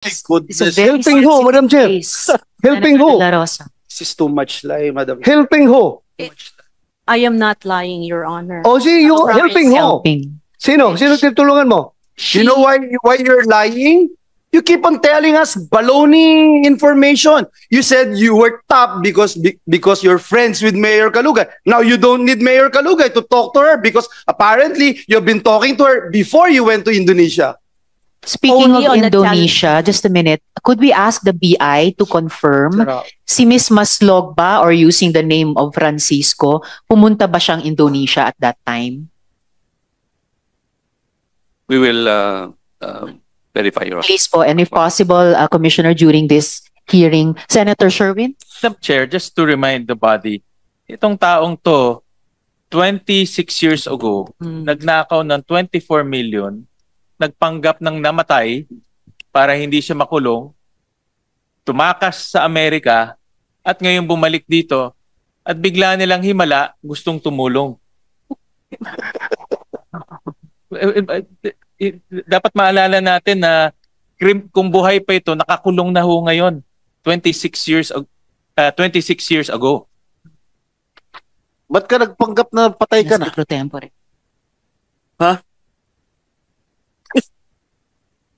It's a Goodness, very Helping who, sensitive Madam Chair? case, Helping Senator who? De La Rosa. this is too much lie, Madam. Helping who? I am not lying, Your Honor. O si you helping who? Helping. Sino? Sino tinutulungan mo? You know why you're lying? You keep on telling us baloney information. You said you were top because you're friends with Mayor Kalugay. Now you don't need Mayor Kalugay to talk to her because apparently you've been talking to her before you went to Indonesia. Speaking Only of on the Indonesia, just a minute, could we ask the BI to confirm si Miss Maslog ba or using the name of Francisco, pumunta ba siyang Indonesia at that time? We will verify, Your Honor. Please po, and if possible, Commissioner, during this hearing, Senator Sherwin? Madam Chair, just to remind the body, itong taong to, 26 years ago, nagnakaw ng 24 million, nagpanggap ng namatay para hindi siya makulong, tumakas sa Amerika, at ngayon bumalik dito, at bigla nilang himala, gustong tumulong. Dapat maalala natin na kung buhay pa ito, nakakulong na ho ngayon, 26 years ago. Ba't ka nagpanggap na patay ka na? Pro tempore. Ha?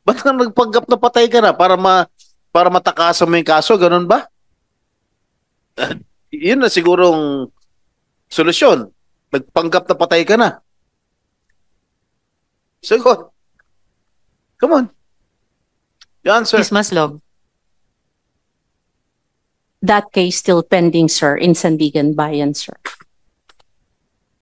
Ba't ka nagpanggap na patay ka na? Para matakasan mo yung kaso? Ganun ba? Yun na sigurong solusyon. Nagpanggap na patay ka na. Sagot. Come on. The answer. Miss Maslog? That case still pending, sir, in Sandigan Bayan, sir.